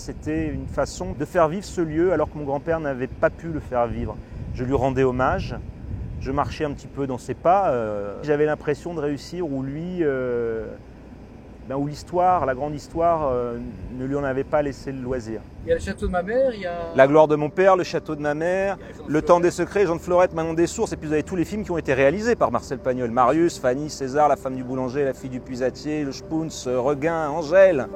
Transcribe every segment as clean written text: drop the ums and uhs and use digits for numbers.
c'était une façon de faire vivre ce lieu alors que mon grand-père n'avait pas pu le faire vivre. Je lui rendais hommage, je marchais un petit peu dans ses pas, j'avais l'impression de réussir où lui, où l'histoire, la grande histoire, ne lui en avait pas laissé le loisir. Il y a le château de ma mère, il y a... La gloire de mon père, le château de ma mère, Le temps des secrets, Jean de Florette, Manon des Sources, et puis vous avez tous les films qui ont été réalisés par Marcel Pagnol. Marius, Fanny, César, La femme du boulanger, La fille du puisatier, Le Spoons, Regain, Angèle.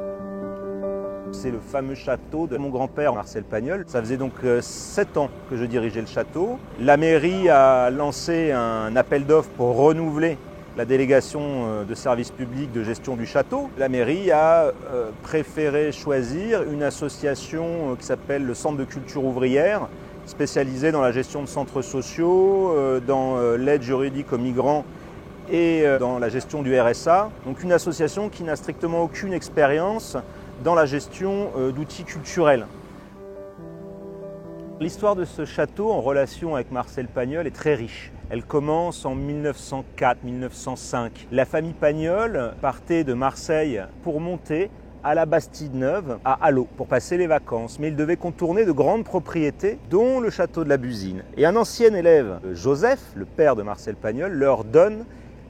C'est le fameux château de mon grand-père Marcel Pagnol. Ça faisait donc 7 ans que je dirigeais le château. La mairie a lancé un appel d'offres pour renouveler la délégation de services publics de gestion du château. La mairie a préféré choisir une association qui s'appelle le Centre de culture ouvrière, spécialisée dans la gestion de centres sociaux, dans l'aide juridique aux migrants et dans la gestion du RSA. Donc une association qui n'a strictement aucune expérience dans la gestion d'outils culturels. L'histoire de ce château en relation avec Marcel Pagnol est très riche. Elle commence en 1904-1905. La famille Pagnol partait de Marseille pour monter à la Bastide-Neuve, à Allot, pour passer les vacances. Mais ils devaient contourner de grandes propriétés, dont le château de la Busine. Et un ancien élève, Joseph, le père de Marcel Pagnol, leur donne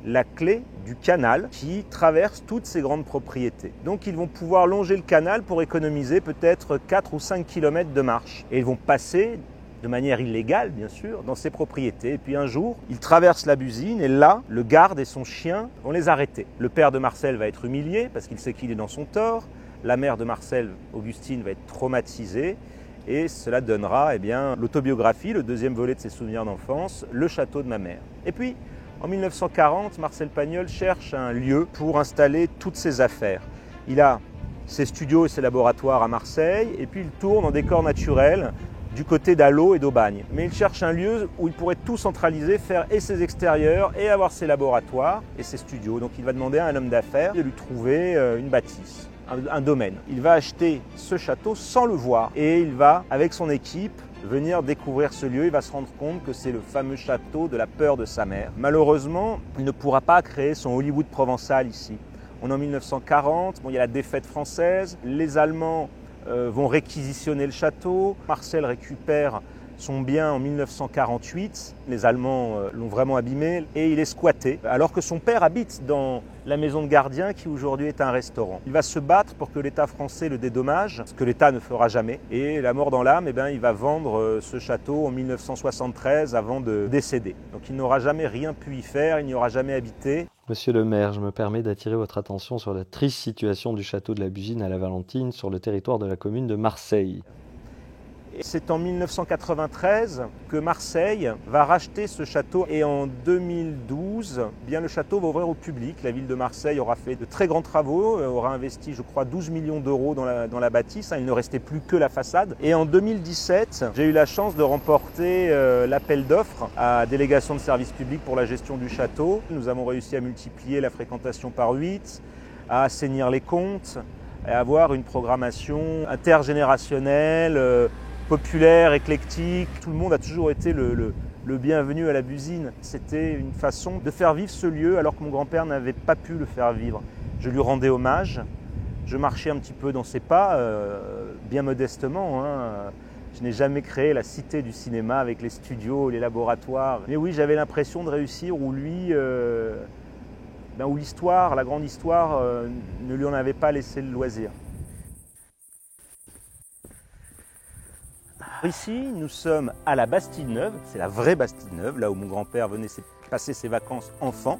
la clé du canal qui traverse toutes ces grandes propriétés. Donc ils vont pouvoir longer le canal pour économiser peut-être 4 ou 5 km de marche. Et ils vont passer, de manière illégale bien sûr, dans ces propriétés. Et puis un jour, ils traversent la Busine et là, le garde et son chien vont les arrêter. Le père de Marcel va être humilié parce qu'il sait qu'il est dans son tort. La mère de Marcel, Augustine, va être traumatisée. Et cela donnera l'autobiographie, le deuxième volet de ses souvenirs d'enfance, Le château de ma mère. Et puis, en 1940, Marcel Pagnol cherche un lieu pour installer toutes ses affaires. Il a ses studios et ses laboratoires à Marseille, et puis il tourne en décor naturel du côté d'Allot et d'Aubagne. Mais il cherche un lieu où il pourrait tout centraliser, faire et ses extérieurs, et avoir ses laboratoires et ses studios. Donc il va demander à un homme d'affaires de lui trouver une bâtisse, un domaine. Il va acheter ce château sans le voir, et il va, avec son équipe, venir découvrir ce lieu. Il va se rendre compte que c'est le fameux château de la peur de sa mère. Malheureusement, il ne pourra pas créer son Hollywood provençal ici. On est en 1940, il y a la défaite française, les Allemands vont réquisitionner le château, Marcel récupère son bien en 1948, les Allemands l'ont vraiment abîmé et il est squatté, alors que son père habite dans la maison de gardien qui aujourd'hui est un restaurant. Il va se battre pour que l'État français le dédommage, ce que l'État ne fera jamais. Et la mort dans l'âme, il va vendre ce château en 1973 avant de décéder. Donc il n'aura jamais rien pu y faire, il n'y aura jamais habité. Monsieur le maire, je me permets d'attirer votre attention sur la triste situation du château de la Busine à la Valentine sur le territoire de la commune de Marseille. C'est en 1993 que Marseille va racheter ce château et en 2012, le château va ouvrir au public. La ville de Marseille aura fait de très grands travaux, aura investi je crois 12 millions d'euros dans la bâtisse. Il ne restait plus que la façade. Et en 2017, j'ai eu la chance de remporter l'appel d'offres à délégation de services publics pour la gestion du château. Nous avons réussi à multiplier la fréquentation par 8, à assainir les comptes, à avoir une programmation intergénérationnelle, populaire, éclectique. Tout le monde a toujours été le bienvenu à la Busine. C'était une façon de faire vivre ce lieu alors que mon grand-père n'avait pas pu le faire vivre. Je lui rendais hommage, je marchais un petit peu dans ses pas, bien modestement. Je n'ai jamais créé la cité du cinéma avec les studios, les laboratoires. Mais oui, j'avais l'impression de réussir où lui, où l'histoire, la grande histoire, ne lui en avait pas laissé le loisir. Ici, nous sommes à la Bastide-Neuve, c'est la vraie Bastide-Neuve, là où mon grand-père venait passer ses vacances enfant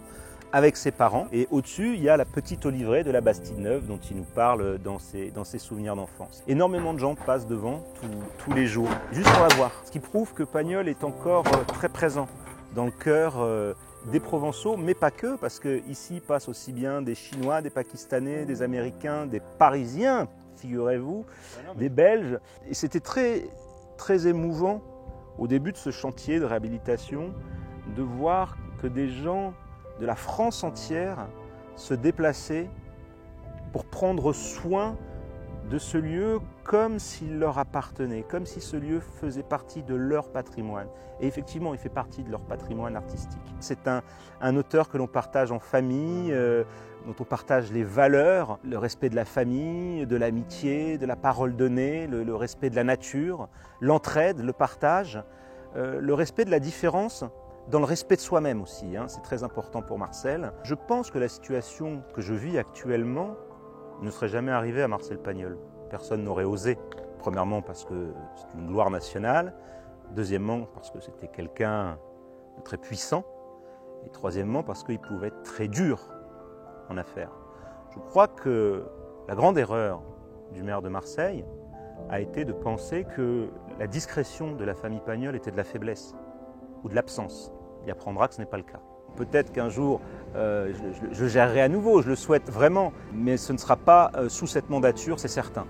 avec ses parents. Et au-dessus, il y a la petite oliveraie de la Bastide-Neuve dont il nous parle dans ses souvenirs d'enfance. Énormément de gens passent devant tous les jours, juste pour la voir. Ce qui prouve que Pagnol est encore très présent dans le cœur des Provençaux, mais pas que, parce qu'ici passent aussi bien des Chinois, des Pakistanais, des Américains, des Parisiens, figurez-vous, des Belges. Et c'était très émouvant au début de ce chantier de réhabilitation de voir que des gens de la France entière se déplaçaient pour prendre soin de ce lieu comme s'il leur appartenait, comme si ce lieu faisait partie de leur patrimoine. Et effectivement, il fait partie de leur patrimoine artistique. C'est un auteur que l'on partage en famille, dont on partage les valeurs, le respect de la famille, de l'amitié, de la parole donnée, le respect de la nature, l'entraide, le partage, le respect de la différence dans le respect de soi-même aussi, c'est très important pour Marcel. Je pense que la situation que je vis actuellement ne serait jamais arrivée à Marcel Pagnol. Personne n'aurait osé. Premièrement parce que c'est une gloire nationale, deuxièmement parce que c'était quelqu'un de très puissant, et troisièmement parce qu'il pouvait être très dur en affaires. Je crois que la grande erreur du maire de Marseille a été de penser que la discrétion de la famille Pagnol était de la faiblesse ou de l'absence. Il apprendra que ce n'est pas le cas. Peut-être qu'un jour, je gérerai à nouveau, je le souhaite vraiment, mais ce ne sera pas sous cette mandature, c'est certain.